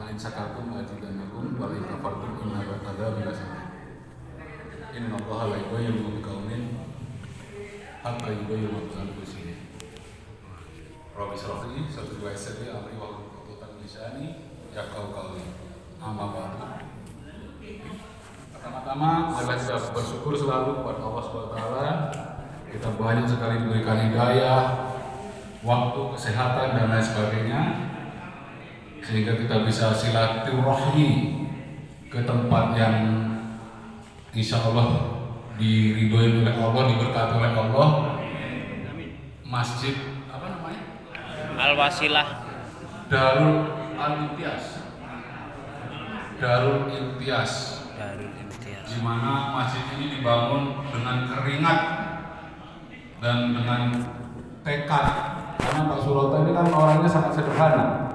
in syakartum azidannakum wa la in kafartum inna adzabi lasyadid. Innallaha la yughayyiru ma biqaumin hatta yughayyiru ma bi anfusihim. Rabbi shrah li sadri wa yassir li amri wahlul 'uqdatam min lisani yafqahu qawli. Amma ba'du. Pertama-tama kita bersyukur selalu kepada Allah Subhanahu wa taala. Kita banyak sekali diberikan hidayah, waktu, kesehatan dan lain sebagainya, sehingga kita bisa silaturahmi ke tempat yang insya Allah diridhoi oleh Allah, diberkati oleh Allah. Masjid apa namanya? Al-Wasilah Darul Imtiaz. Darul Imtiaz. Di mana masjid ini dibangun dengan keringat dan dengan tekad. Karena Pak Suroto ini kan orangnya sangat sederhana.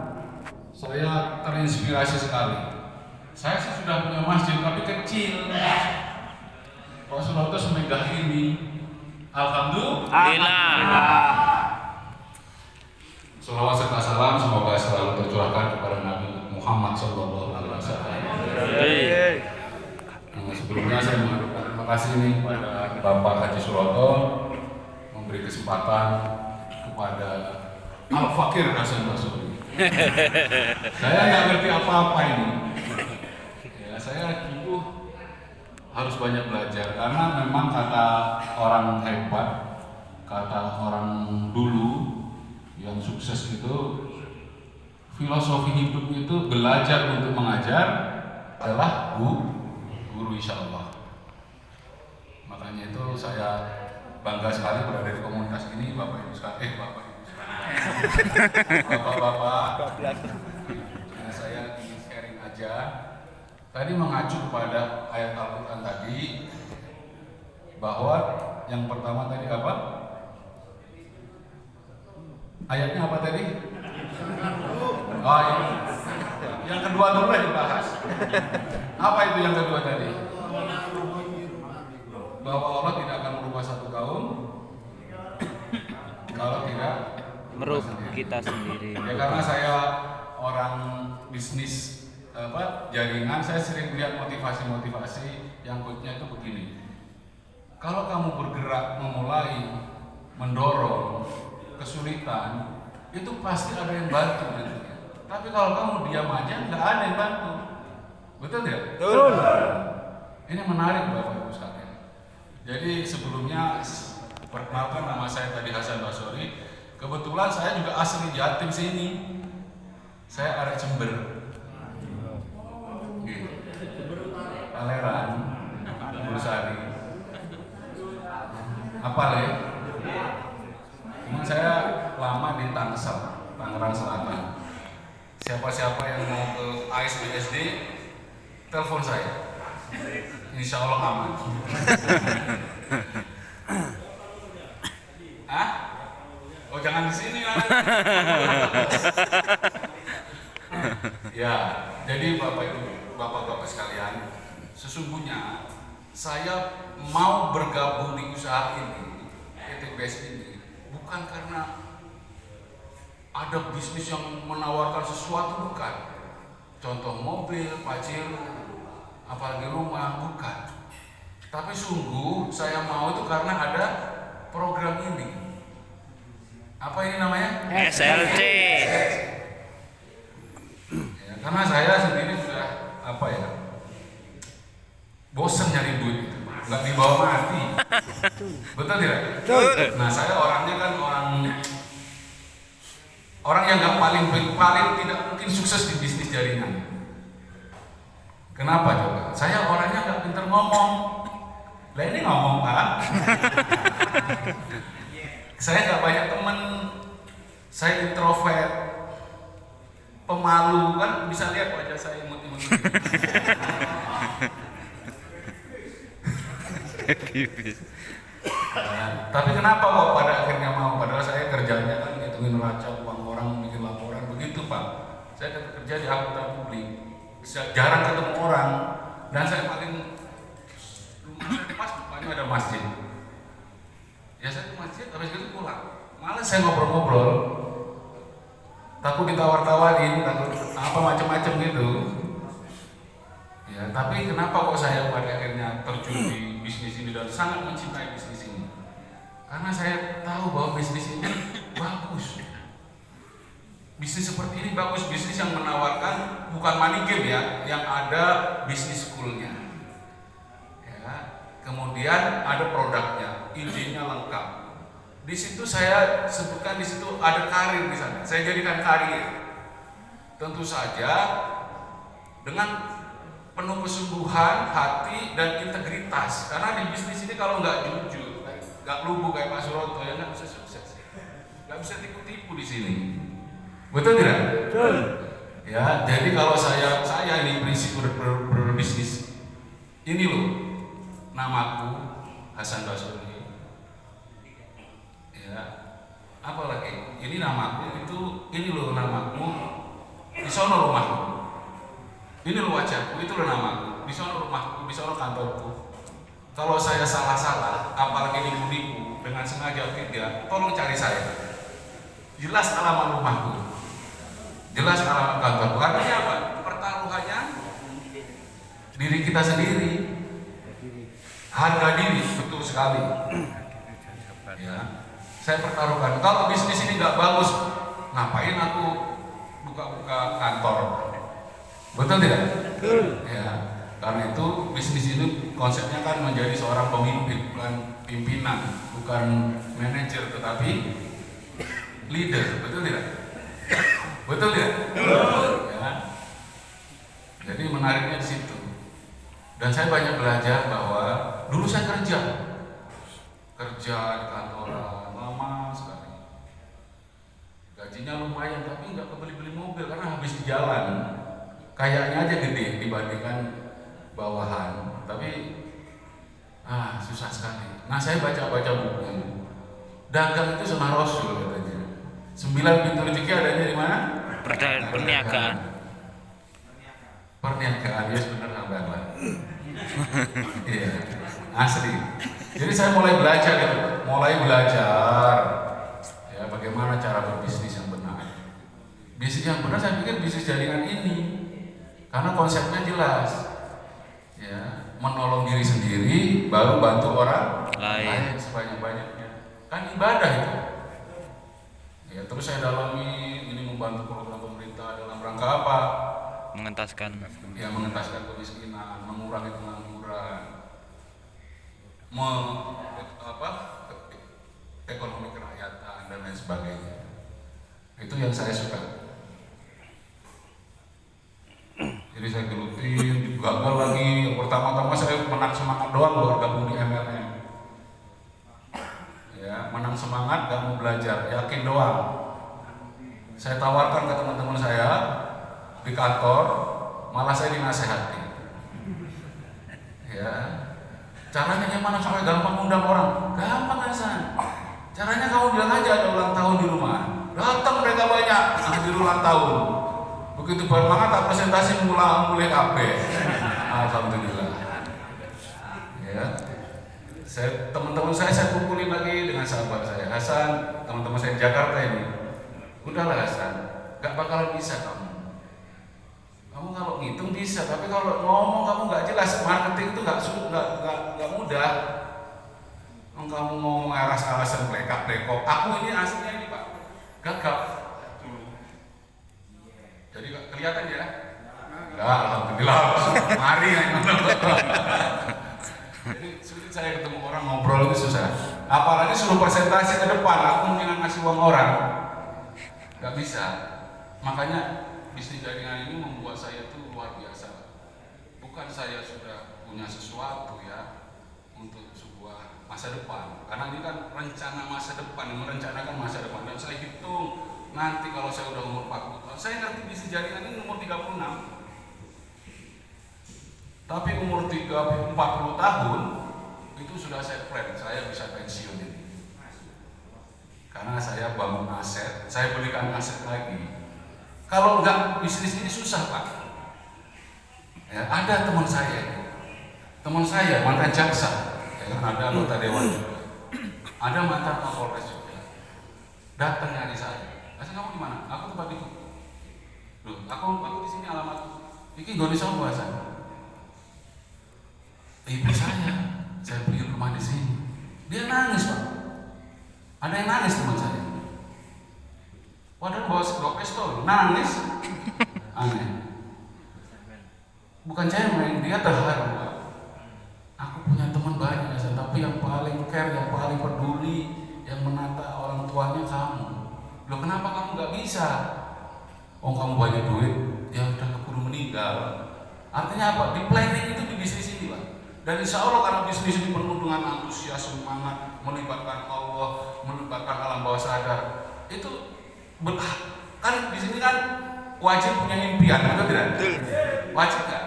Saya terinspirasi sekali. Saya sih sudah punya masjid tapi kecil. Pak Suroto semegah ini. Alhamdulillah. Shalawat serta salam semoga selalu tercurahkan kepada Nabi Muhammad Sallallahu Alaihi Wasallam. Sebelumnya saya mengucapkan terima kasih nih kepada Bapak Haji Suroto memberi kesempatan kepada Al-Fakir Hasan Basori. Saya nggak ngerti apa-apa ini. Ya, saya dulu harus banyak belajar karena memang kata orang hebat, kata orang dulu yang sukses itu, filosofi hidup itu belajar untuk mengajar adalah guru insya Allah. Makanya itu saya bangga sekali berada di komunitas ini, Bapak Ibu sekalian, Bapak-bapak. Nah, saya ingin sharing aja. Tadi mengacu kepada ayat Al-Quran tadi, bahwa yang pertama tadi apa? Ayatnya apa tadi? Oh, ini. Yang kedua dulu yang dibahas. Apa itu yang kedua tadi? Bahwa Allah tidak akan merubah satu kaum kalau tidak merubah kita sendiri. Ya karena saya orang bisnis jaringan, saya sering lihat motivasi yang quote-nya itu begini. Kalau kamu bergerak, memulai, mendorong kesulitan, itu pasti ada yang bantu gitu. Tapi kalau kamu diam aja, nggak ada yang bantu. Betul ya? Betul. Ini menarik Bapak Ibu sekalian. Jadi sebelumnya perkenalkan, nama saya tadi Hasan Basori. Kebetulan saya juga asli Jatim sini. Saya arek Jember. Paleran, Bursari. Apa ya? Cuma saya lama di Tangsel, Tangerang Selatan. Siapa-siapa yang mau ke ASBSD, telepon saya. Insya Allah aman. Hah? Oh jangan di sini lah. Ya, jadi bapak-bapak sekalian, sesungguhnya saya mau bergabung di usaha ini, ETBS ini, bukan karena ada bisnis yang menawarkan sesuatu, bukan. Contoh mobil, pajero, apalagi rumah, bukan. Tapi sungguh saya mau itu karena ada program ini. Apa ini namanya? SLC. Ya, karena saya sendiri sudah bosan nyari duit itu, nggak dibawa mati. Betul tidak? Betul. Nah saya orangnya kan orang yang nggak paling tidak mungkin sukses di bisnis jaringan. Kenapa coba? Saya orangnya nggak pinter ngomong. Lah ini ngomong Pak. Saya nggak banyak teman. Saya introvert, pemalu, kan bisa lihat wajah saya imut-imut. Tapi kenapa kok pada akhirnya mau? Padahal saya kerjanya kan ngitungin neraca uang orang, bikin laporan, begitu Pak. Saya kerja di akuntan publik, jarang ketemu orang, dan saya paling pas depannya ada masjid. Ya saya ke masjid, habis itu pulang. Malah saya ngobrol-ngobrol. takut ditawar-tawarin, takut apa macam-macam gitu. Ya, tapi kenapa kok saya pada akhirnya terjun di bisnis ini dan sangat mencintai bisnis ini? Karena saya tahu bahwa bisnis ini bagus. Bisnis seperti ini bagus, bisnis yang menawarkan bukan money game ya, yang ada bisnis schoolnya. Ya, kemudian ada produknya, izinnya lengkap. Di situ saya sebutkan di situ ada karir di sana. Saya jadikan karir. Tentu saja dengan penuh kesungguhan, hati, dan integritas. Karena di bisnis ini kalau nggak jujur, nggak lugu kayak Pak Suroto, ya nggak bisa sukses, nggak bisa tipu-tipu di sini. Betul tidak? Betul. Ya, jadi kalau saya ini prinsip berbisnis, ini loh, namaku Hasan Basori. Ya, apalagi ini namaku itu, ini loh namaku, di sono rumahku. Ini lo wajahku, itu lo namaku, di sana rumahku, di sana kantorku. Kalau saya salah-salah, apalagi nipu-nipu dengan sengaja atau tidak, tolong cari saya. Jelas alamat rumahku, jelas alamat kantorku. Artinya apa? Pertaruhannya diri kita sendiri, harga diri, betul sekali. Ya, saya pertaruhkan. Kalau bisnis ini nggak bagus, ngapain aku buka-buka kantor? Betul tidak? Betul. Ya, karena itu bisnis ini konsepnya kan menjadi seorang pemimpin, bukan pimpinan, bukan manajer, tetapi leader. Betul tidak? Betul tidak? Betul. Ya. Jadi menariknya di situ. Dan saya banyak belajar bahwa dulu saya kerja di kantoran lama sekali. Gajinya lumayan, tapi nggak kebeli-beli mobil karena habis di jalan. Kayaknya aja gede dibandingkan bawahan, tapi susah sekali. Nah, saya baca-baca buku. Dagang itu sunnah Rasul katanya. 9 pintu rezeki adanya di mana? Perniagaan. Perniagaan, ya benar abang. Iya, asli. Jadi saya mulai belajar ya bagaimana cara berbisnis yang benar. Bisnis yang benar saya pikir bisnis jaringan ini. Karena konsepnya jelas, ya, menolong diri sendiri, baru bantu orang lain sebanyak-banyaknya. Kan ibadah itu. Ya, terus saya dalami ini membantu program pemerintah dalam rangka apa? Mengentaskan kemiskinan, mengurangi pengangguran, ekonomi kerakyatan dan lain sebagainya. Itu yang saya suka. Jadi saya gelutin, gagal lagi. Yang pertama-tama saya menang semangat doang baru gabung di MLM. Ya, menang semangat, gak mau belajar, yakin doang. Saya tawarkan ke teman-teman saya di kantor, malah saya dinasehati. Ya, caranya gimana supaya gampang undang orang? Gampang Hasan. Caranya kamu bilang aja ada ulang tahun di rumah. Datang mereka banyak di ulang tahun. Begitu bermangat presentasi mulai kabeh. Alhamdulillah. Ya. Teman-teman saya kumpulin lagi dengan sahabat saya Hasan, teman-teman saya di Jakarta ini. Udahlah Hasan, gak bakalan bisa kamu. Kamu kalau ngitung bisa, tapi kalau ngomong kamu gak jelas. Marketing itu gak mudah. Kamu ngomong aras-arasan plekak-plekok. Aku ini aslinya ini Pak, gagap. Jadi kelihatan ya? Enggak, alhamdulillah. Mari Jadi sulit saya ketemu orang ngobrol itu susah. Apalagi suruh presentasi ke depan, aku mendingan ngasih uang orang. Gak bisa. Makanya bisnis jaringan ini membuat saya itu luar biasa. Bukan saya sudah punya sesuatu ya untuk sebuah masa depan. Karena ini kan rencana masa depan, merencanakan masa depan. Dan saya hitung nanti kalau saya udah umur 40 tahun, saya ngerti bisnis jaringan ini umur 36. Tapi umur 40 tahun itu sudah saya plan, saya bisa pensiun ini. Karena saya bangun aset, saya belikan aset lagi. Kalau enggak bisnis ini susah Pak. Ya, ada teman saya mantan jaksa, ya kan, ada anggota dewan juga, ada mantan Kapolres juga, datang nyari saya. Kamu di mana? Aku tempat itu. Loh, aku di sini alamat. Iki goni sapa saya? Ibu saya beli rumah di sini. Dia nangis Pak. Ada yang nangis teman saya. Padahal bawa sebuah pistol, nangis. Aneh. Bukan cewek, dia terharu Pak. Aku punya teman banyak, tapi yang paling care, yang paling peduli, yang menata orang tuanya kamu. Loh kenapa kamu gak bisa? Oh kamu banyak duit, ya udah keburu meninggal. Artinya apa? Di planning itu di bisnis ini Pak. Dan insya Allah karena bisnis ini penuh dengan antusias, semangat, melibatkan Allah, melibatkan alam bawah sadar. Itu kan di sini kan wajib punya impian, betul tidak? Wajib nggak?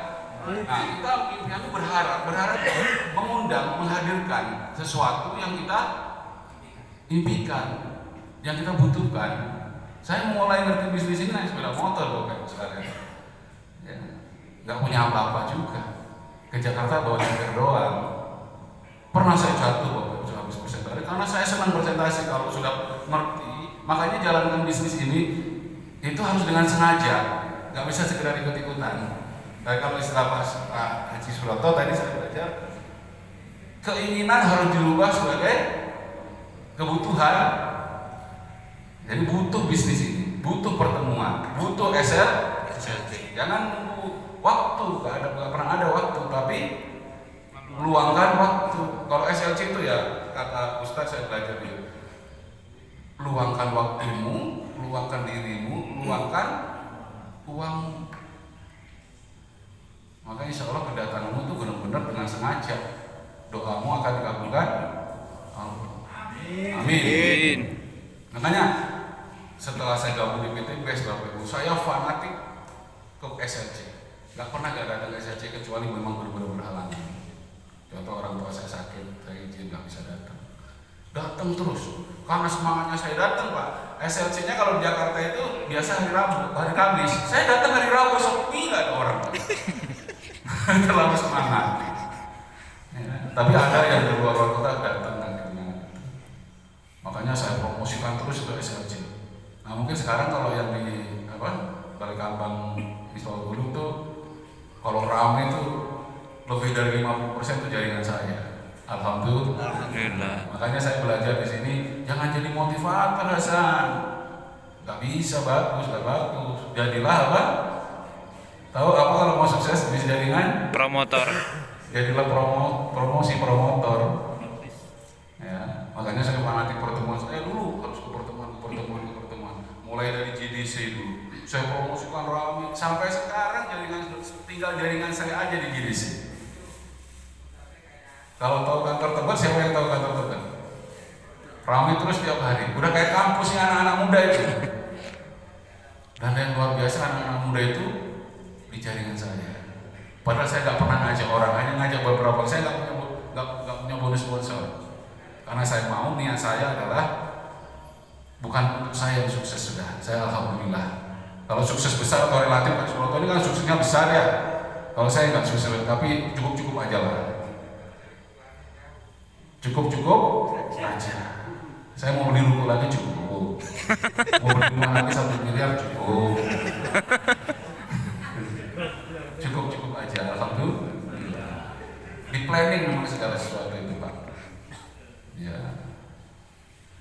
Nah kita impian itu berharap mengundang, menghadirkan sesuatu yang kita impikan, yang kita butuhkan. Saya mulai ngerti bisnis ini naik sepeda motor Bapak Ibu sekalian. Ya, nggak punya apa-apa juga. Ke Jakarta bawa tikar doang. Pernah saya jatuh Bapak Ibu habis presentasi karena saya senang presentasi kalau sudah ngerti. Makanya jalankan bisnis ini itu harus dengan sengaja, nggak bisa sekedar ikut-ikutan. Tapi kalau istilah Pak Haji Suroto tadi saya belajar, keinginan harus dirubah sebagai kebutuhan. Jadi butuh bisnis ini, butuh pertemuan, butuh SLC. Jangan nunggu waktu, nggak pernah ada waktu, tapi luangkan waktu. Kalau SLC itu ya kata Ustadz saya belajar dia, luangkan waktumu, luangkan dirimu, luangkan uang. Maka insya Allah kedatanganmu itu benar-benar dengan sengaja. Doamu akan dikabulkan. Amin. Makanya setelah saya gabung di PT BES Bapak Ibu, saya fanatik ke SLC. Gak pernah gak datang ke SLC kecuali memang benar-benar berhalangan. Contoh orang tua saya sakit, saya izin gak bisa datang. Datang terus. Karena semangatnya saya datang Pak. SLC-nya kalau di Jakarta itu biasa hari Rabu, hari Kamis. Saya datang hari Rabu, sepi gak ada orang. Terlalu semangat. Ya, tapi ada yang dari luar kota datang akhirnya. Makanya saya promosikan terus ke SLC. Nah mungkin sekarang kalau yang di Balikambang Misbahul Ulum tuh kalau ramai itu lebih dari 50% itu jaringan saya. Alhamdulillah. Makanya saya belajar di sini jangan jadi motivator Hasan. Gak bisa bagus, gak bagus. Jadilah apa? Tahu apa kalau mau sukses bisa jaringan? Promotor. Jadilah promosi promotor. Ya, makanya saya fanatik pertemuan. Saya dulu harus ke pertemuan. Mulai dari GDC dulu. Saya promosikan ramai sampai sekarang tinggal jaringan saya aja di GDC. Kalau tahu kantor Tebet, siapa yang tahu kantor Tebet? Ramai terus tiap hari. Udah kayak kampusnya anak-anak muda itu. Dan yang luar biasa anak-anak muda itu di jaringan saya. Padahal saya nggak pernah ngajak orang, hanya ngajak beberapa. Saya nggak punya bonus sponsor. Karena saya mau niat saya adalah bukan untuk saya yang sukses sudah. Saya alhamdulillah. Kalau sukses besar atau relatif Pak Suroto ini kan suksesnya besar ya. Kalau saya nggak sukses, tapi cukup aja lah. Cukup aja. Saya mau beli ruko lagi cukup. Mau beli rumah lagi 1 miliar cukup. Cukup aja. Alhamdulillah. Di planning memang segala sesuatu itu Pak. Ya.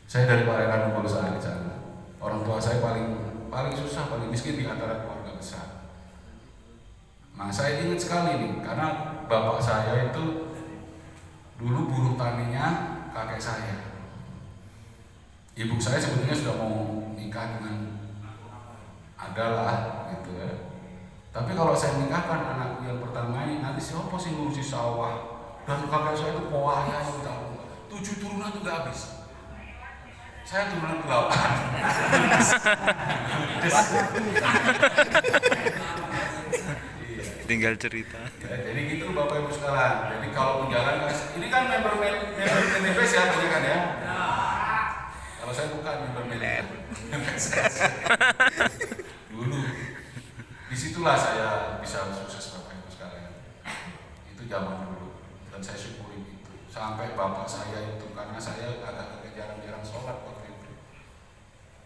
Saya dari Pak Heran Bulusan di sana. Orang tua saya paling susah, paling miskin di antara keluarga besar. Nah, saya ingat sekali nih, karena bapak saya itu dulu buruh taninya kakek saya. Ibu saya sebetulnya sudah mau nikah dengan adalah gitu ya. Tapi kalau saya nikahkan anakku yang pertama ini, nanti siapa sih ngurusi sawah? Dan kakek saya itu powahnya yang tahu 7 turunan itu gak habis. Saya turunan 8. Tinggal cerita. Ya, jadi gitu Bapak Ibu sekalian. Jadi kalau menjalankan ini kan member PTBES ya tadi kan ya. Kalau saya bukan member dulu. Disitulah saya bisa sukses Bapak Ibu sekalian. Itu zaman dulu dan saya syukuri itu. Sampai bapak saya itu karena saya agak jarang-jarang sholat waktu itu.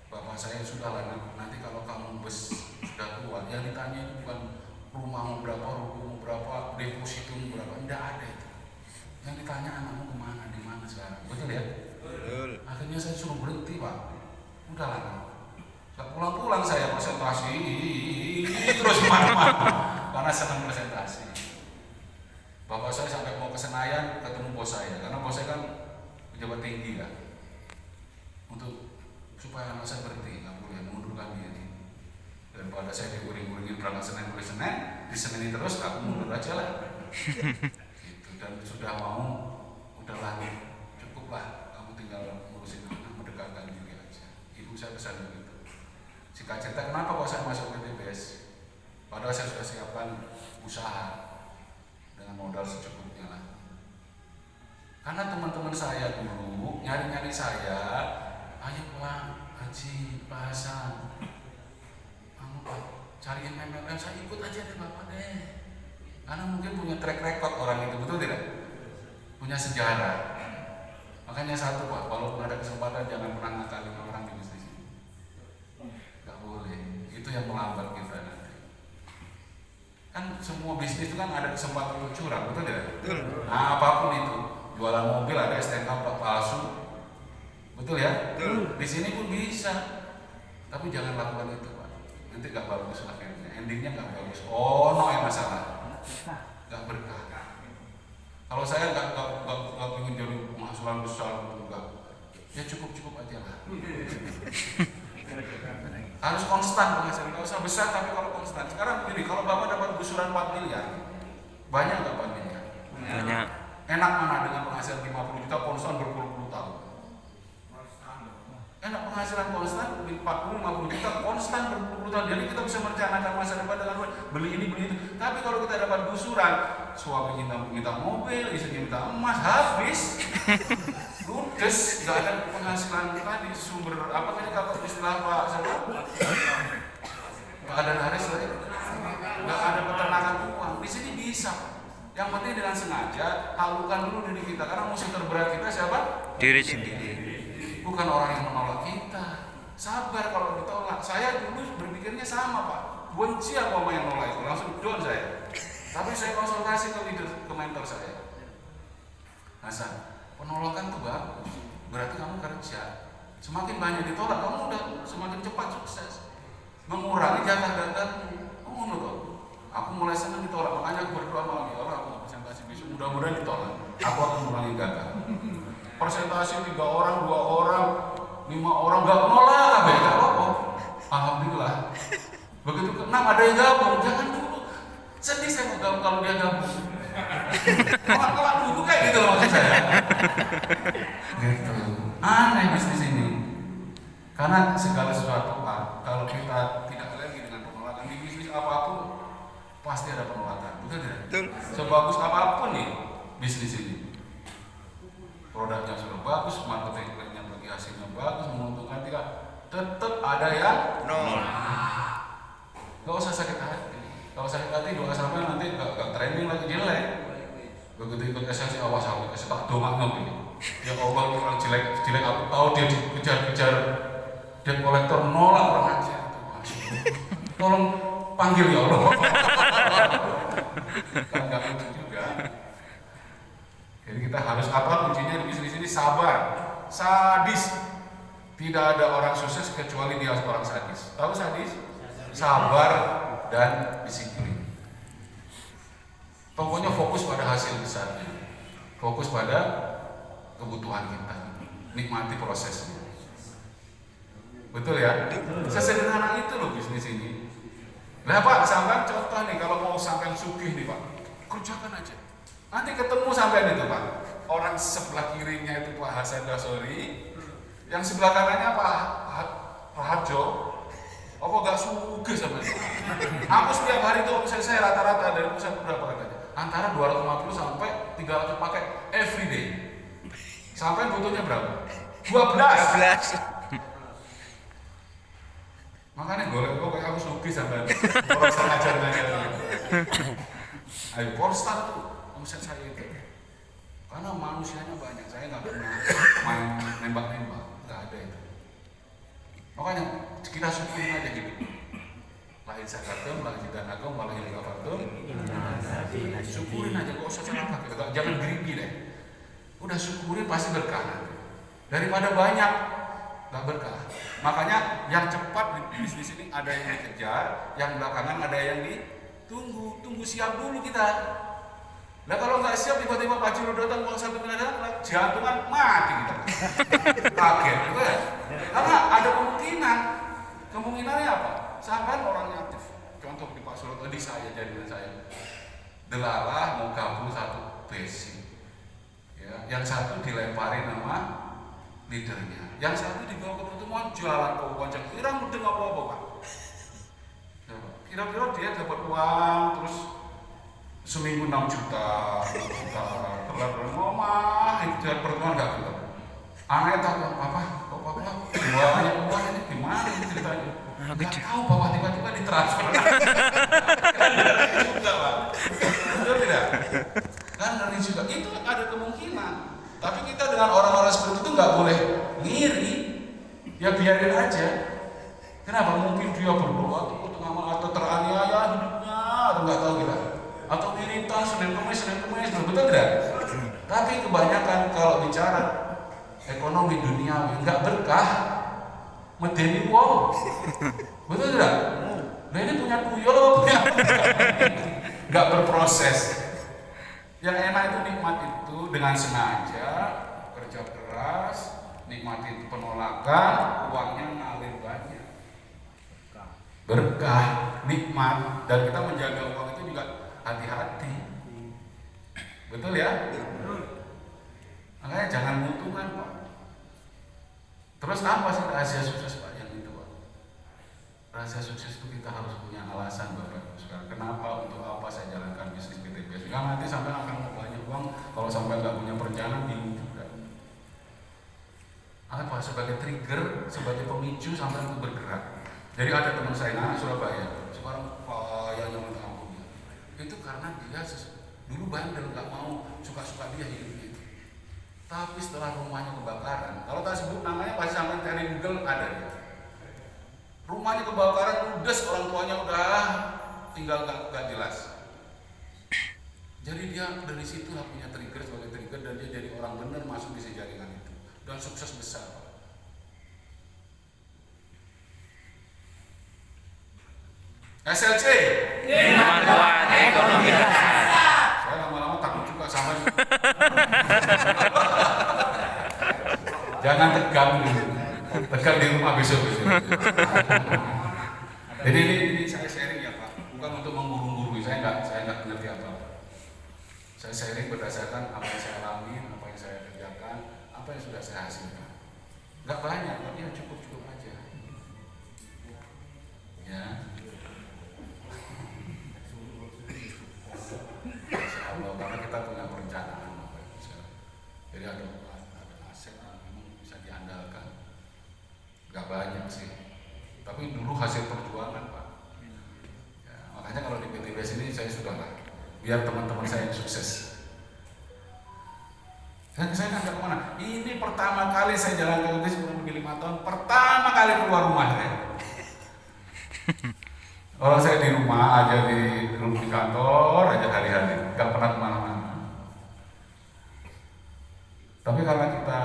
Bapak saya sudah lah nanti kalau kamu sudah tua yang ditanya itu bukan rumah mau berapa, ruko mau berapa, deposito mau berapa, tidak ada itu. Yang ditanya anakmu kemana, di mana sekarang, betul ya? Betul. Akhirnya saya suruh berhenti Pak, udahlah. Gak pulang-pulang saya presentasi terus kemana-mana karena senang presentasi. Bapak saya sampai mau ke Senayan ketemu bos saya, karena bos saya kan pejabat tinggi kan. Untuk supaya anak saya berhenti, nggak boleh mengundurkan diri. Daripada saya diuring-uringin berangkat Senin mulai Senin, di Senin terus aku mundur aja lah. Gitu. Dan sudah mau, udahlah cukuplah, kamu tinggal ngurusin anak, mendekatkan diri aja. Ibu saya pesan begitu. Singkat cerita, kenapa kok saya masuk ke TBS? Padahal saya sudah siapkan usaha dengan modal secukupnya lah. Karena teman-teman saya dulu nyari-nyari saya, ayo Pak Haji, Pak Hasan, kamu Pak cariin MLM, saya ikut aja deh Bapak deh. Karena mungkin punya track record orang itu, betul tidak? Punya sejarah. Makanya satu Pak, walaupun ada kesempatan jangan pernah ngakalin orang di bisnis ini. Gak boleh, itu yang melambat kita nanti. Kan semua bisnis itu kan ada kesempatan untuk curang, betul tidak? Betul. Nah apapun itu, jualan mobil ada STNK palsu, betul ya? Betul. Di sini pun bisa, tapi jangan lakukan itu Pak. Nanti gak bagus akhirnya, endingnya gak bagus. Oh no yang masalah, gak berkah. Kalau saya gak ingin jadi penghasilan besar, enggak. Ya cukup aja lah. Harus konstan penghasilan, nggak usah besar tapi kalau konstan. Sekarang begini, kalau Bapak dapat gusuran 4 miliar, banyak nggak 4 miliar? Banyak. Enak mana dengan penghasilan 50 juta konstan berpuluh-puluh tahun? Enak penghasilan konstan 40-50 juta konstan berpuluh-puluh tahun. Jadi kita bisa merencanakan masa depan dengan beli ini beli itu. Tapi kalau kita dapat gusuran, suami kita mobil, istri kita emas, habis. Ludes, nggak ada penghasilan tadi, sumber apa tadi kalau istilah Pak siapa? Pak Adan Haris tadi, nggak ada peternakan uang. Di sini bisa. Yang penting dengan sengaja halukan dulu diri kita, karena musuh terberat kita siapa? Diri sendiri. Bukan orang yang menolak kita. Sabar kalau ditolak. Saya dulu berpikirnya sama Pak, benci aku sama yang nolak itu, langsung down saya. Tapi saya konsultasi ke leader, ke mentor saya. Hasan, penolakan itu bagus, berarti kamu kerja. Semakin banyak ditolak, kamu udah semakin cepat sukses. Mengurangi jatah gagalmu. Kamu tuh. Aku mulai senang ditolak, makanya aku berdoa malam ya Allah, aku presentasi besok mudah-mudahan ditolak. Aku akan mengurangi gagal. Presentasi 3 orang, 2 orang, 5 orang gak nolak, gak apa-apa. Alhamdulillah. Begitu ke-6 ada yang gabung, jangan dulu. Sedih saya mau gabung kalau dia gabung. Kalau dulu kayak gitu loh maksud saya. Gitu. Aneh bisnis ini. Karena segala sesuatu Pak, kalau kita tidak lagi dengan penolakan di bisnis apapun, pasti ada penolakan. Betul tidak? Betul. Sebagus apapun nih bisnis ini, produknya sudah bagus, marketingnya bagi hasilnya bagus, menguntungkan tidak, tetap ada yang nol. Gak usah sakit hati. Kalau sakit hati doa sampai nanti gak trending lagi, jelek. Begitu ikut SLC awas aku kasih tak dongak ini. Ya Allah orang jelek aku tahu dia dikejar-kejar debt kolektor, nolak orang aja itu. Tolong panggil ya Allah. Kan nggak lucu juga. Jadi kita harus apa kuncinya di bisnis ini? Sabar, sadis. Tidak ada orang sukses kecuali dia orang sadis. Tahu sadis? Sabar dan disiplin. Pokoknya fokus pada hasil besarnya, fokus pada kebutuhan kita, nikmati prosesnya. Betul ya? Sesederhana itu loh bisnis ini. Nah Pak, sampai contoh nih kalau mau sampai sugih nih Pak, kerjakan aja. Nanti ketemu sampai itu Pak. Orang sebelah kirinya itu Pak Hasan Dasori, yang sebelah kanannya Pak Raharjo. Apa gak sugih sampai itu? Aku setiap hari itu omset saya rata-rata dari pusat berapa katanya? Antara 250 sampai 300 paket every day. Sampai butuhnya berapa? 12. Makanya golek kok kayak aku sugih sampai orang sengaja ngajar. Ayo konstan tuh omset saya itu. Karena manusianya banyak, saya nggak pernah main nembak-nembak, nggak ada itu. Makanya kita syukurin aja gitu. lahir sakatum, lahir danagum, lahir kafatum. Syukurin aja, kok usah celaka gitu. Jangan greedy deh. Udah syukurin pasti berkah nanti. Daripada banyak nggak berkah. Makanya yang cepat di bisnis ini ada yang dikejar, yang belakangan ada yang ditunggu. Tunggu siap dulu kita. Nah kalau nggak siap tiba-tiba Pak Ciro datang uang 1 miliar, jantungan mati kita. Kaget gitu ya. Karena ada kemungkinan. Kemungkinannya apa? Sampai orangnya aktif. Contoh di Pak Suroto, di saya jadikan saya. Delalah mau gabung satu basic. Ya, yang satu dilemparin sama leadernya. Yang satu dibawa ke pertemuan jualan ke bonceng. Kira mudeng apa-apa Pak? Kira-kira dia dapat uang terus seminggu 6 juta, terlalu ngomong, ikut pertemuan gak gitu. Anaknya takut, papa, banyak uang ini gimana ini ceritanya? Gak tahu bahwa tiba-tiba ditransfer. Kan ngeri juga Pak, betul tidak? Kan ngeri juga, itu ada kemungkinan. Tapi kita dengan orang-orang seperti itu nggak boleh ngiri, ya biarin aja. Kenapa? Mungkin dia berdoa atau teraniaya hidupnya, atau nggak tahu kita. Atau wiritan Senin Kemis, betul tidak? Tapi kebanyakan kalau bicara ekonomi duniawi nggak berkah, medeni wong, betul tidak? Nah ini punya tuyul, nggak berproses. Yang enak itu nikmat itu dengan sengaja kerja keras, nikmatin penolakan, uangnya ngalir banyak. Berkah, nikmat, dan kita menjaga uang itu juga hati-hati. Betul ya? Makanya jangan menguntungkan Pak. Terus apa sih rahasia sukses Pak yang itu Pak? Rahasia sukses itu kita harus punya alasan Bapak Ibu sekarang. Kenapa, untuk apa saya jalankan bisnis PTPS? Sehingga nanti sampai akan mau banyak uang, kalau sampai nggak punya perencanaan bingung juga. Apa? Sebagai trigger, sebagai pemicu sampai untuk bergerak. Jadi ada teman saya anak Surabaya, sekarang yang minta ampun ya. Itu karena dia dulu bandel, nggak mau, suka-suka dia hidupnya itu. Tapi setelah rumahnya kebakaran, kalau tak sebut namanya pasti sampai cari Google ada dia. Rumahnya kebakaran, ludes, orang tuanya udah tinggal nggak jelas. Jadi dia dari situlah punya trigger sebagai trigger, dan dia jadi orang benar masuk di jaringan itu dan sukses besar. SLC Kemampuan ekonomi dasar. Saya lama-lama takut juga sama. Jangan tegang di rumah besok. Jadi ini saya sharing ya Pak, bukan untuk menggurui, saya nggak mengerti apa. Saya sharing berdasarkan apa yang saya alami, apa yang saya kerjakan, apa yang sudah saya hasilkan. Nggak banyak, tapi ya cukup aja. Ya. Insyaallah, karena kita punya perencanaan Bapak Ibu sekalian. Jadi ada aset yang memang bisa diandalkan. Gak banyak sih, tapi dulu hasil perjuangan Pak. Ya, makanya kalau di PTBS ini saya sudah lah, biar teman-teman saya yang sukses. Saya kan gak kemana. Ini pertama kali saya jalan ke PTBS lebih 5 tahun, pertama kali keluar rumah saya. Kalau saya di rumah aja, di kantor aja hari-hari, gak pernah kemana-mana. Tapi karena kita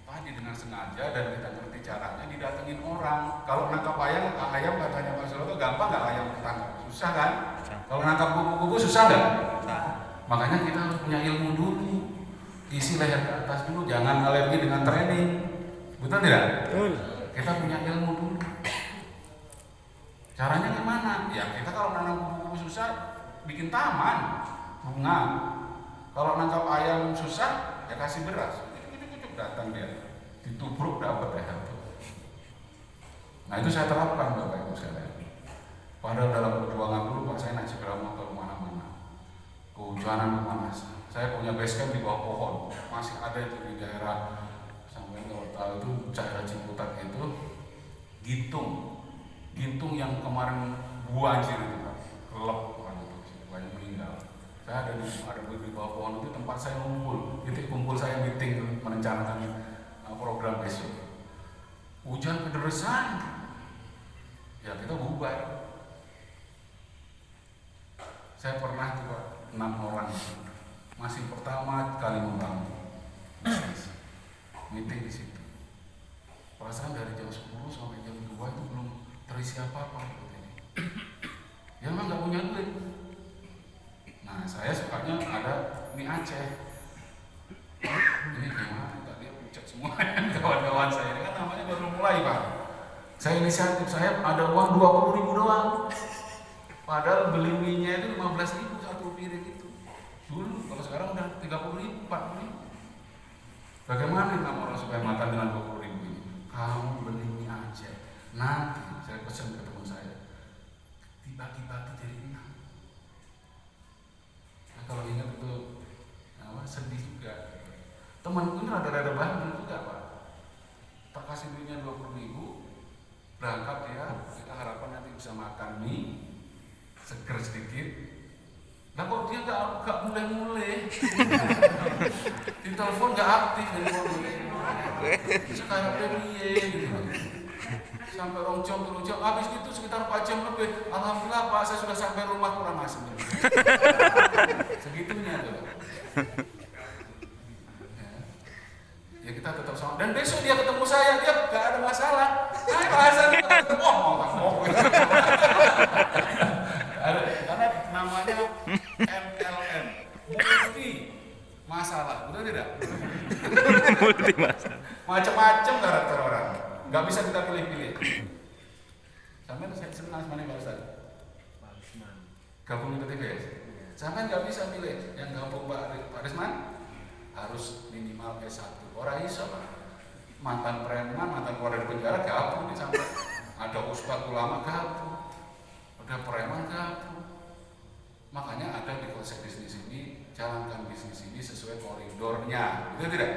tadi dengan sengaja dan kita ngerti caranya, didatengin orang. Kalau nangkap ayam katanya Pak Suroto, gampang nggak ayam ketangkap? Susah kan? Kalau nangkap kupu-kupu susah nggak? Makanya kita harus punya ilmu dulu, isi leher ke atas dulu, jangan alergi dengan training. Betul tidak? Betul. Kita punya ilmu dulu. Caranya gimana? Ya kita kalau nanam kupu-kupu susah, bikin taman, bunga. Kalau nangkap ayam susah, ya kasih beras. Kucuk-kucuk datang dia, ditubruk dapat ya. Nah itu saya terapkan Bapak Ibu sekalian. Padahal dalam perjuangan dulu Pak, saya naik sepeda motor kemana-mana, kehujanan kemana. Saya punya base camp di bawah pohon, masih ada itu di daerah sampai kalau tahu itu daerah Ciputat itu, Gintung yang kemarin banjir itu Pak, kelep orang itu banyak meninggal. Saya ada di bawah pohon itu tempat saya ngumpul, titik kumpul saya meeting merencanakan program besok. Hujan kederesan, ya kita bubar. Saya pernah tuh Pak, 6 orang masih pertama kali membangun bisnis, meeting di situ. Perasaan dari jam 10 sampai jam 2 itu belum terisi apa-apa gitu ini. Ya memang nggak punya duit. Nah saya sukanya ada mie Aceh. Ini gimana? Tadi aku cek semua kawan-kawan saya ini kan namanya baru mulai Pak. Saya inisiatif, saya ada uang 20.000 doang. Padahal beli mie-nya itu 15.000 satu piring itu. Dulu, kalau sekarang udah 30.000, 40.000. Bagaimana kamu orang supaya makan dengan 20.000 ini? Kamu beli mie aja. Nanti saya pesan ke teman saya, dibagi-bagi jadi 6. Nah, kalau ingat itu, sedih juga. Temanku ini rada-rada bandel juga Pak. Tak kasih duitnya 20.000, berangkat ya. Kita harapkan nanti bisa makan mie seger sedikit. Nah kok dia nggak mulai-mulai, di telepon nggak aktif handphone. Sekarang piye gitu. Sampai 2 jam, 3 jam, habis itu sekitar 4 jam lebih. Alhamdulillah Pak, saya sudah sampai rumah kurang asem. Segitunya tuh. Ya kita tetap sama. Dan besok dia ketemu saya, dia nggak ada masalah. Hai Pak Hasan, mau. Karena namanya MLM, multi masalah, betul tidak? Multi masalah. Macam-macam karakter orang, nggak bisa kita pilih-pilih. Sampai saya senang sama Pak Ustaz. Gabung di TVS. Sampai nggak bisa pilih. Yang gabung Pak Risman harus minimal S1. Orang iso Pak. Mantan preman, mantan keluar dari penjara gabung nih sampai ada ustadz ulama gabung. Udah preman gabung. Makanya ada di konsep bisnis ini, jalankan bisnis ini sesuai koridornya, itu tidak?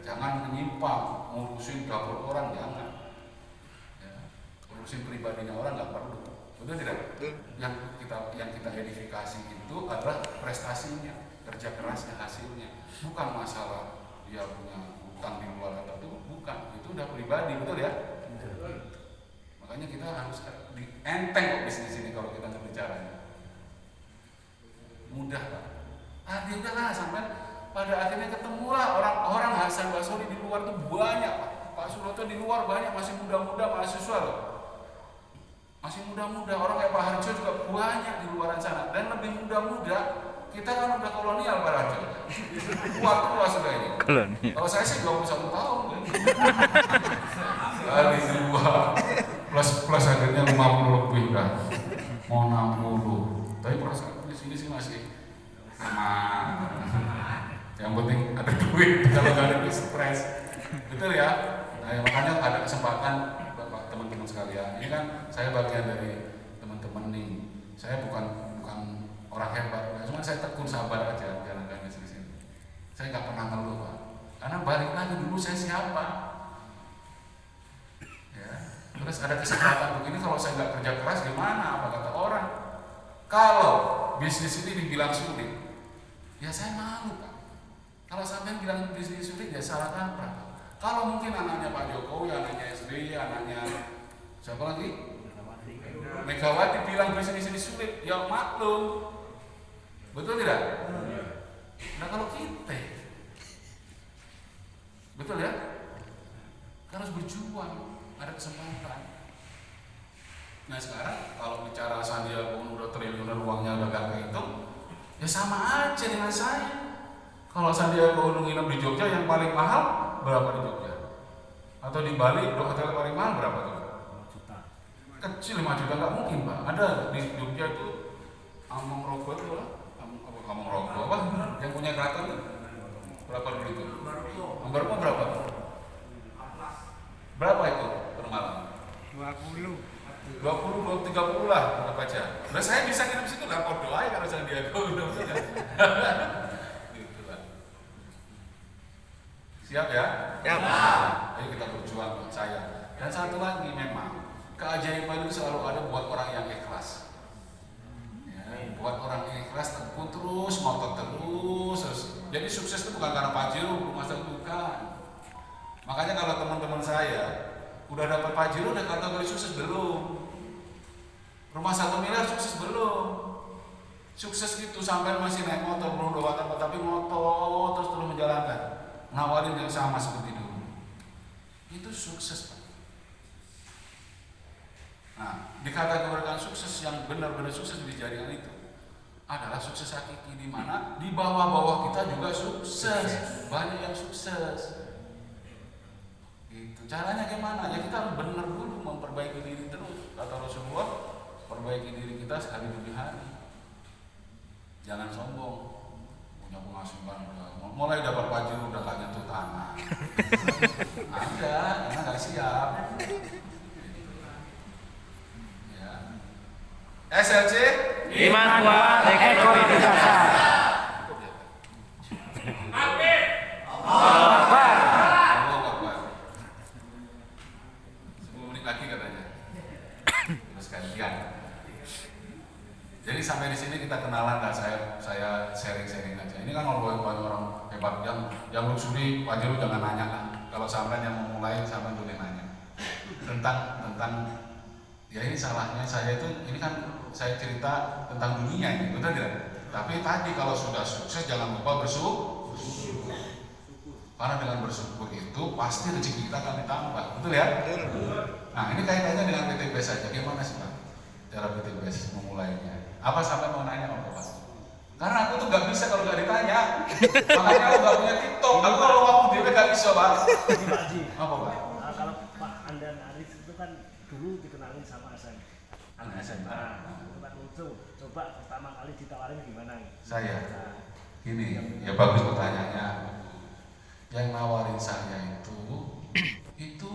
Jangan menyimpang, ngurusin dapur orang, jangan ya. Ngurusin pribadinya orang nggak perlu, betul tidak? Yang kita edifikasi itu adalah prestasinya, kerja kerasnya, hasilnya, bukan masalah dia punya utang di luar atau itu, bukan, itu udah pribadi, betul ya? Makanya kita harus enteng kok bisnis ini kalau kita berbicaranya. Mudah Pak. Udahlah sampai pada akhirnya ketemulah orang-orang Hasan Basori di luar itu banyak Pak. Pak Suroto di luar banyak, masih muda-muda mahasiswa loh. Masih muda-muda, orang kayak Pak Harjo juga banyak di luar sana. Dan lebih muda-muda, kita kan udah kolonial Pak Harjo. Tua sudah ini. Kolonial. Kalau saya sih 21 tahun. Kali 2 plus akhirnya 50 lebih kan. Mau 60. Tapi perasaan di sini sih masih aman. Yang penting ada duit, kalau nggak ada duit stres. Betul ya? Nah, makanya ada kesempatan Bapak teman-teman sekalian. Ini kan saya bagian dari teman-teman nih. Saya bukan orang hebat, cuma saya tekun sabar aja jalankan bisnis ini. Saya nggak pernah ngeluh Pak. Karena balik lagi dulu saya siapa? Ya. Terus ada kesempatan begini, kalau saya nggak kerja keras gimana? Apa kata orang? Kalau bisnis ini dibilang sulit, ya saya malu Pak. Kalau sampai bilang bisnis sulit, ya salah kaprah. Kalau mungkin anaknya Pak Jokowi, anaknya SBY, anaknya siapa lagi? Megawati bilang bisnis ini sulit, ya maklum. Betul tidak? Nah kalau kita, betul ya? Kan harus berjuang, ada kesempatan. Nah sekarang kalau bicara Sandiaga Uno udah triliunan, uangnya udah gak kehitung, ya sama aja dengan saya. Kalau Sandiaga Uno nginep di Jogja yang paling mahal berapa di Jogja? Atau di Bali hotel paling mahal berapa tuh? 5 juta. Kecil 5 juta nggak mungkin Pak. Ada di Jogja itu Among Rogo itu lah. Among Rogo apa? Yang punya keraton tuh berapa dulu itu? Ambarpo berapa? Berapa itu per malam? 20, 30 lah apa aja. Nah saya bisa nginep situ lah, kode aja kalau Sandiaga Uno. Siap ya? Siap. Ayo kita berjuang buat saya. Dan satu lagi memang keajaiban itu selalu ada buat orang yang ikhlas. Ya, buat orang yang ikhlas tekun terus, ngotot terus. Jadi sukses itu bukan karena Pajero, masa bukan. Makanya kalau teman-teman saya udah dapat Pajero, udah kategori sukses belum? Rumah 1 miliar sukses belum? Sukses itu sampai masih naik motor belum apa, tapi motor terus menjalankan, nawarin yang sama seperti dulu. Itu sukses, Pak. Nah, dikategorikan sukses yang benar-benar sukses di jaringan itu adalah sukses hakiki, di mana di bawah-bawah kita juga sukses, banyak yang sukses. Gitu. Caranya gimana? Ya kita harus benar dulu memperbaiki diri terus. Kata Rasulullah, perbaiki diri kita sekali demi hari. Jangan sombong. Punya penghasilan mulai dapat baju udah kagak tuh tanah. Ada, karena nggak siap. Ya. SLC Iman kuat, ekonomi dasar. Allah Akbar. 10 menit lagi katanya. Terus gantian. Jadi sampai di sini kita kenalan lah, saya sharing-sharing aja. Ini kan ngomongin orang hebat yang luxury, wajar lu jangan nanya lah. Kalau sampai yang mau mulai sampai boleh nanya tentang ya ini salahnya saya itu, ini kan saya cerita tentang dunia ini, betul tidak? Tapi tadi kalau sudah sukses jangan lupa bersyukur. Karena dengan bersyukur itu pasti rezeki kita akan ditambah, betul ya? Nah ini kaitannya dengan PTBS saja. Gimana sih Pak cara PTBS memulainya? Apa sampai mau nanya apa Pak? Karena aku tuh nggak bisa kalau nggak ditanya. Makanya aku nggak punya TikTok. Aku kalau ngomong dia nggak bisa Pak. Apa Pak? Kalau Pak Andan Aris itu kan dulu dikenalin sama Hasan. Pak Lucu, coba pertama kali ditawarin gimana? Saya, gini, ya bagus pertanyaannya. Yang nawarin saya itu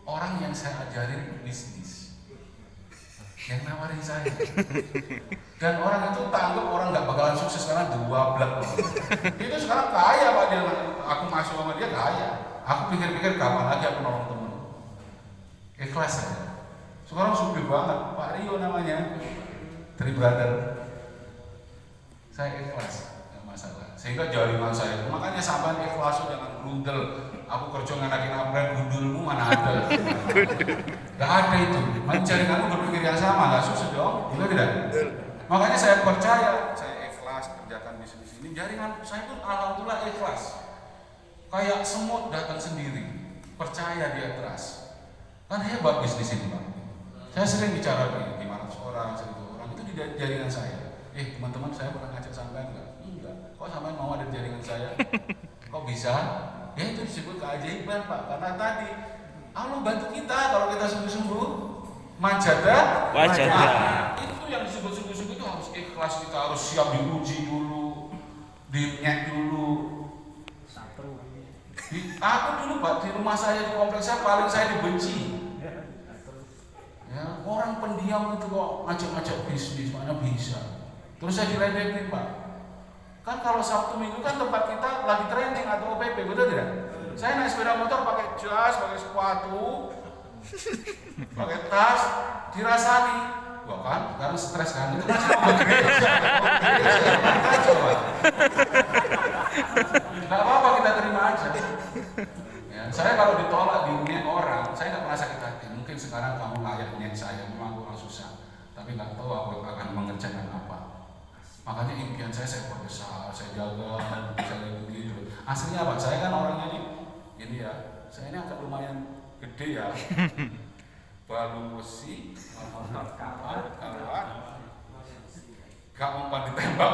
orang yang saya ajarin bisnis. Yang nawarin saya. Dan orang itu tanggap orang nggak bakalan sukses karena dua blak. Itu sekarang kaya Pak, dia, aku masuk sama dia kaya. Aku pikir-pikir kapan lagi aku nolong temen. Ikhlas saja. Sekarang supir banget, Pak Rio namanya, Three Brother. Saya ikhlas, nggak masalah. Sehingga jaringan saya, makanya sampai ikhlas, jangan grundel. Aku kerja nganakin brand gundulmu mana ada? Gak ada itu. Jaringanmu berpikir yang sama, nggak susah dong, betul tidak? Makanya saya percaya, saya ikhlas kerjakan bisnis ini. Jaringan saya pun alhamdulillah ikhlas. Kayak semut datang sendiri, percaya dia teras. Kan hebat bisnis ini Pak. Saya sering bicara di 500 orang, 1000 orang, itu di jaringan saya. Teman-teman saya pernah ngajak sampean enggak? Enggak. Kok sampean mau ada di jaringan saya? Kok bisa? Ya itu disebut keajaiban Pak. Karena tadi Allah bantu kita kalau kita sungguh-sungguh. Majadah. Itu yang disebut sungguh-sungguh itu harus ikhlas, kita harus siap diuji dulu, dinyek dulu. Aku dulu Pak di rumah saya di kompleks saya paling saya dibenci. Ya, orang pendiam itu kok ngajak-ngajak bisnis, mana bisa. Terus saya diledekin Pak. Kan kalau Sabtu Minggu kan tempat kita lagi training atau OPP, betul tidak? Saya naik sepeda motor pakai jas, pakai sepatu, pakai tas, dirasani. Wah kan, karena stres kan. Itu masih nggak apa-apa kita terima aja. Ya, saya kalau ditolak di dunia orang, saya nggak pernah sakit hati. Mungkin sekarang kamu layak niat saya, memang kurang susah, tapi nggak tahu aku akan mengerjakan apa. Makanya impian saya perbesar, saya jaga, saya gitu. Aslinya Pak, saya kan orangnya ini ya, saya ini agak lumayan gede ya. Balu besi, kawan, gak mempan ditembak,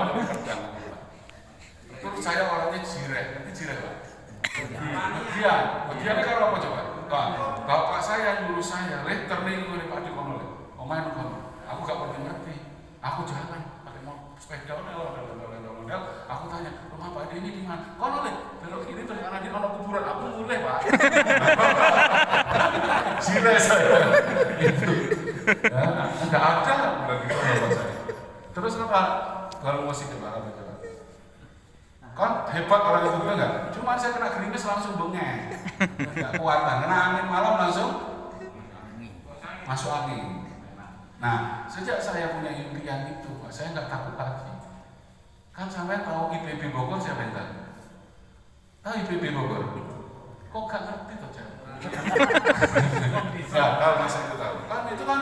terus saya orangnya jireh, nanti jireh Pak. Bagian kan apa coba? Bapak saya nyuruh saya, turning dari Pak Dikono, omain kono. Aku gak pernah ngerti, aku jalan pakai sepeda, aku tanya, rumah Pak Adi ini di mana? Kono le, belok kiri terus karena di kono kuburan, aku mulai Pak. Jireh saya, itu, ya, nggak ada bagi bapak saya. Terus apa? Kalau musik coba. Kan hebat orang itu juga enggak? Cuma saya kena gerimis langsung bengeng. Enggak kuatan, kena angin malam langsung masuk angin. Nah, sejak saya punya impian itu, saya enggak takut lagi. Kan sampai tahu IPB Bogor siapa yang tahu? Tahu IPB Bogor? Kok enggak ngerti toh Cak? Ya, tahu masa itu tahu. Kan itu kan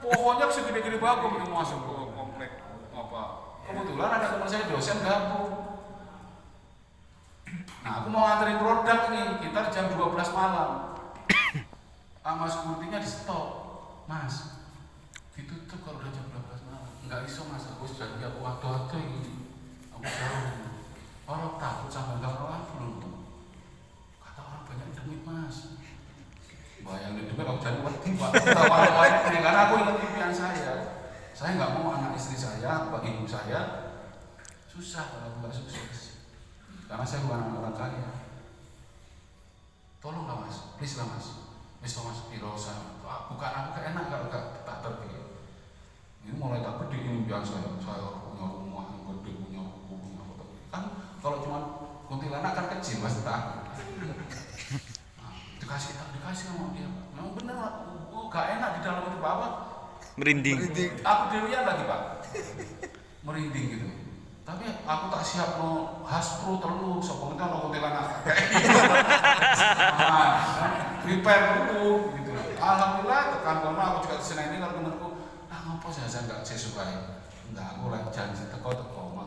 pohonnya segede-gede bagus itu masuk ke komplek apa kebetulan ada teman saya dosen gabung. Nah, aku mau nganterin produk nih, kita jam 12 malam. Sama sekuritinya di stop. Mas, ditutup kalau udah jam 12 malam. Enggak iso Mas, aku sudah aku waktu-waktu ini. Aku jauh. Orang takut sama orang belum. Kata orang banyak duit Mas. Bayangin duit aku jadi wedi Pak. Tahu-tahu karena aku ingat impian saya. Saya nggak mau anak istri saya, bagi ibu saya susah kalau nggak sukses. Karena saya bukan orang kaya. Tolonglah Mas, please lah Mas. Mas Pirosa, bukan aku enak kalau tak terpilih. Ini mulai tak gede ini biasa saya punya rumah yang gede, punya buku, punya foto. Kan kalau cuma kuntilanak kan kecil Mas tak. Nah, dikasih sama dia. Memang bener Pak, gak enak di dalam itu Bapak. Merinding. Aku dewian lagi Pak, merinding gitu. Tapi aku tak siap no haspro telur, sepuluhnya no kuntilanak. Prepare dulu gitu. Alhamdulillah tekan kono aku juga seneng ini kalau temanku, ngapa saya nggak saya sukai. Enggak, aku lagi janji teko.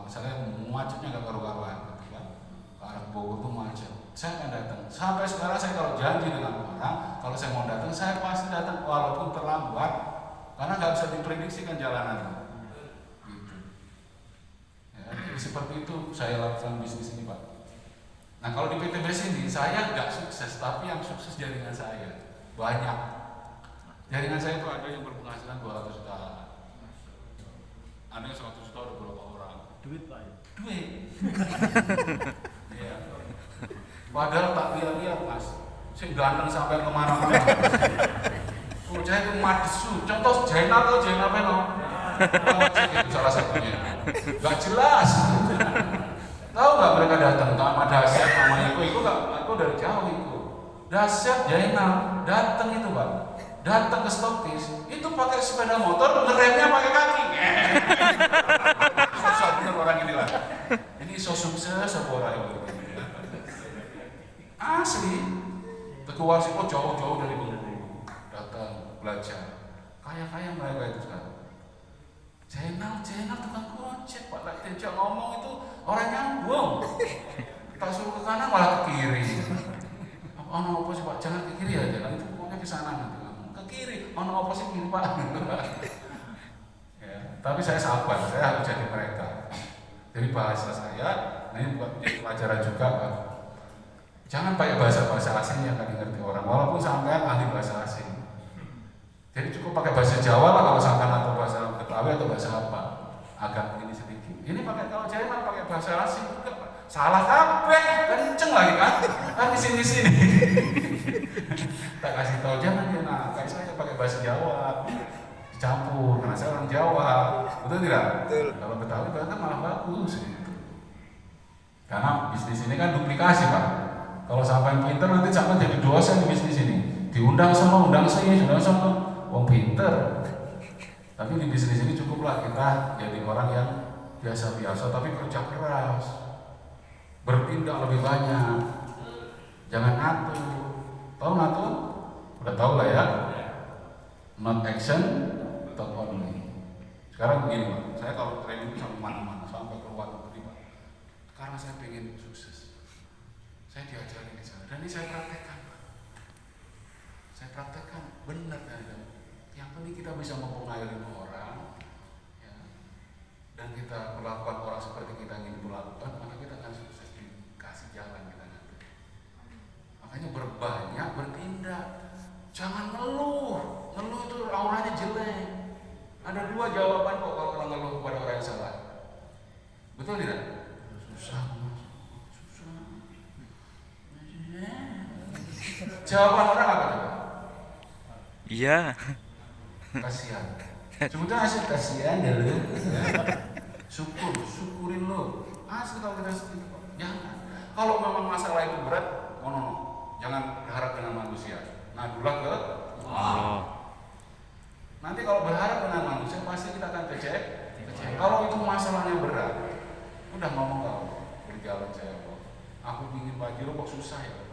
Masalahnya macetnya gak karu-karuan gitu kan. Arah Bogor tuh macet. Saya akan datang. Sampai sekarang saya kalau janji dengan orang, kalau saya mau datang, saya pasti datang walaupun terlambat. Karena nggak bisa diprediksikan jalanan. Jadi seperti itu saya lakukan bisnis ini Pak. Nah kalau di PTBS ini saya nggak sukses, tapi yang sukses jaringan saya banyak. Jaringan saya itu ada yang berpenghasilan 200 juta, ada yang 100 juta, ada beberapa orang. Duit Pak. Duit. Iya. Padahal tak lihat Mas, saya ganteng sampai kemana-mana. Saya itu madesu, contoh Jainal atau Jainal Peno. Itu salah satunya. Gak jelas. Tahu nggak mereka datang sama Dasyat namanya itu aku dari jauh itu. Dasyat Jainal datang itu Pak. Datang ke stokis itu pakai sepeda motor, ngeremnya pakai kaki. Susah bener orang ini lah. Ini so sukses sebuah itu. Asli. Teguh Warsito jauh-jauh dari Bengkulu. Datang belajar. Kaya-kaya mereka itu sekarang. Jainal tukang gojek Pak, tak diajak ngomong itu orang nyambung. Tak suruh ke kanan malah ke kiri. Apa sih Pak, jangan ke kiri aja, kan itu pokoknya ke sana nanti ngomong. Ke kiri, apa sih kiri Pak? Ya, tapi saya sabar, saya harus jadi mereka. Jadi bahasa saya, ini buat menjadi pelajaran juga Pak. Jangan pakai bahasa asing yang nggak dimengerti orang, walaupun sampean ahli bahasa asing. Jadi cukup pakai bahasa Jawa lah kalau sampean atau bahasa Betawi atau bahasa apa, agak ini sedikit. Ini pakai kalau Jawa pakai bahasa asing juga Pak. Salah kabeh, kenceng lagi kan? Kan di sini. Tak kasih tahu jangan ya, nah kayak saya pakai bahasa Jawa, dicampur karena saya orang Jawa, betul tidak? Betul. Kalau Betawi bahkan malah bagus gitu. Karena bisnis ini kan duplikasi Pak. Kalau sampai pinter nanti sampai jadi dosen di bisnis ini, diundang sama undang sama. Wong pinter, tapi di bisnis ini cukuplah kita jadi orang yang biasa-biasa tapi kerja keras, bertindak lebih banyak, jangan ngatur. Tahu ngatur? Udah tahu lah ya. Not action, talk only. Sekarang begini Pak, saya kalau training sampai mana-mana, sampai keluar negeri Pak, karena saya pengen sukses. Saya diajarin di sana dan ini saya praktekkan Pak. Saya praktekkan benar kan. Yang penting kita bisa mempengaruhi orang ya, dan kita perlakukan orang seperti kita ingin diperlakukan, maka kita akan sukses, dikasih jalan kita nanti. Makanya berbanyak bertindak, jangan ngeluh itu auranya jelek. Ada 2 jawaban kok kalau orang ngeluh kepada orang yang salah. Betul tidak? Susah. Jawaban orang apa coba? Iya. Kasihan. Sebetulnya asli kasihan ya lu. Syukurin lu. Asli kalau kita seperti itu. Jangan. Kalau memang masalah itu berat, jangan berharap dengan manusia. Ngadulah ke Allah. Nanti kalau berharap dengan manusia pasti kita akan kecewa. Kalau itu masalahnya berat, udah ngomong kau berjalan saya kok. Aku ingin Pak Jiro kok susah ya.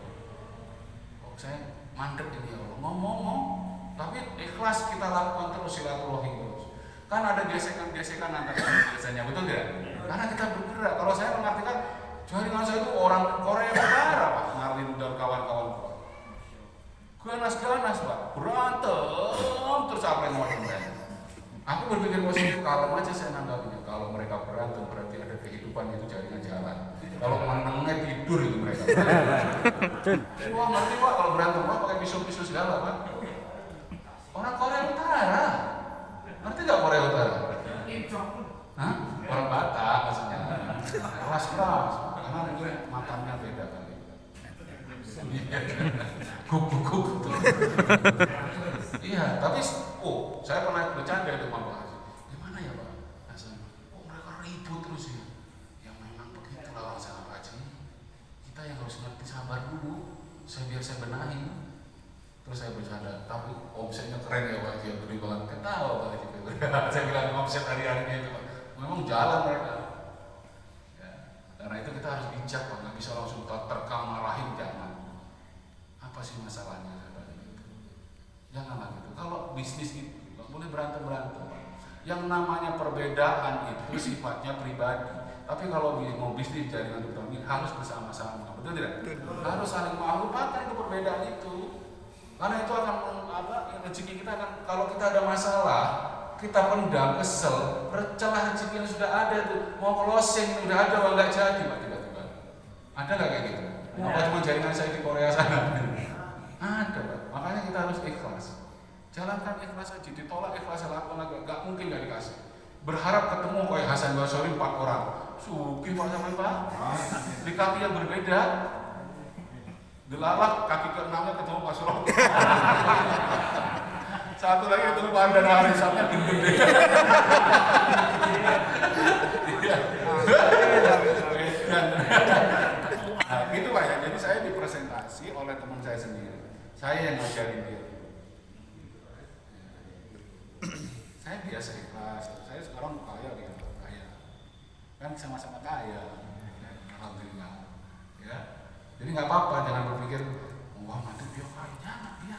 Kok saya mandek ini ya Allah. Ngomong. Tapi ikhlas kita lakukan terus silaturahim terus. Kan ada gesekan-gesekan antar biasanya, betul tidak? Karena kita bergerak. Kalau saya mengartikan jaringan saya itu orang Korea Utara, Pak, Marlin dan kawan-kawan. Ganas-ganas, Pak, berantem terus apa yang mau terjadi? Aku berpikir positif, kalau aja saya nanggapinya. Kalau mereka berantem berarti ada kehidupan, itu jaringan jalan. Kalau menengah tidur itu mereka. Wah, ngerti Pak, kalau berantem Pak pakai pisau-pisau segala, Pak. Orang Korea Utara. Ngerti nggak Korea Utara? Hah? Orang Batak maksudnya. Keras-keras. Karena mungkin makannya beda kali. Guk-guk gitu. Iya, tapi saya pernah bercanda itu Pak Haji. Gimana ya Pak? Mereka ribut terus ya. Ya memang begitulah orang Pak Haji. Kita yang harus ngerti sabar dulu. Biar saya benahi. Terus saya bercanda, tapi omsetnya keren ya Pak Haji. Beri banget. Kita tahu Pak Haji. Saya bilang omset hari-harinya itu Pak. Memang jalan mereka. Ya, karena itu kita harus bijak Pak. Nggak bisa langsung terkam marahin, jangan. Apa sih masalahnya? Janganlah gitu. Kalau bisnis itu nggak boleh berantem. Yang namanya perbedaan itu sifatnya pribadi. Tapi kalau mau bisnis jaringan ekonomi harus bersama-sama. Betul tidak? Harus saling lupakan itu perbedaan itu. Karena itu akan rezeki kita akan, kalau kita ada masalah, kita pendam, kesel, celah rezeki yang sudah ada itu mau closing udah ada uang nggak jadi Pak tiba-tiba. Ada nggak kayak gitu? Apa cuma jaringan saya di Korea sana? Ada Pak. Makanya kita harus ikhlas. Jalankan ikhlas aja, ditolak ikhlas lakukan lagi, nggak mungkin nggak dikasih. Berharap ketemu kayak Hasan Basori 4 orang, sugih Pak sampai Pak, di kaki yang berbeda. Delalak kaki ke-6-nya ketemu Pak Suroto. Satu lagi ketemu Pak Andan Harisapnya gede-gede. Nah gitu Pak ya, jadi saya dipresentasi oleh teman saya sendiri. Saya yang ngajarin dia. Saya biasa ikhlas. Saya sekarang kaya gitu, kaya. Kan sama-sama kaya. Alhamdulillah. Ya. Jadi nggak apa-apa, jangan berpikir wah nanti dia kaya,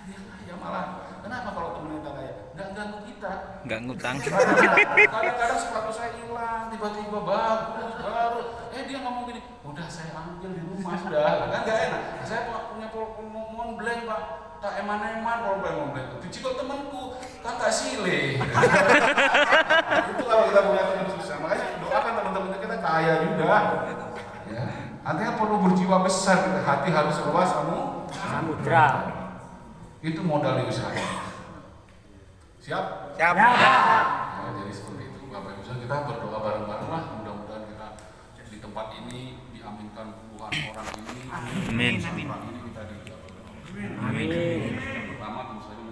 dia kaya malah. Kenapa kalau temen kita kaya? Nggak ganggu kita. Nggak ngutang. Kadang-kadang sepatu saya hilang, tiba-tiba bagus, baru. Dia ngomong gini, udah saya ambil di rumah sudah. Kan nggak enak. Saya punya Montblanc Pak. Tak eman-eman kalau Montblanc. Dicikol temanku, kan tak silih. Itu kalau kita punya teman susah. Makanya doakan teman-teman kita kaya juga. Ya. Artinya perlu berjiwa besar, hati harus luas samudra. Itu modal di usaha. Siap? Siap. Ya, jadi seperti itu Bapak Ibu kita berdoa bareng-bareng lah. Mudah-mudahan kita di tempat ini diaminkan puluhan orang ini. Amin. Orang ini kita di. Amin. Pertama tentu saja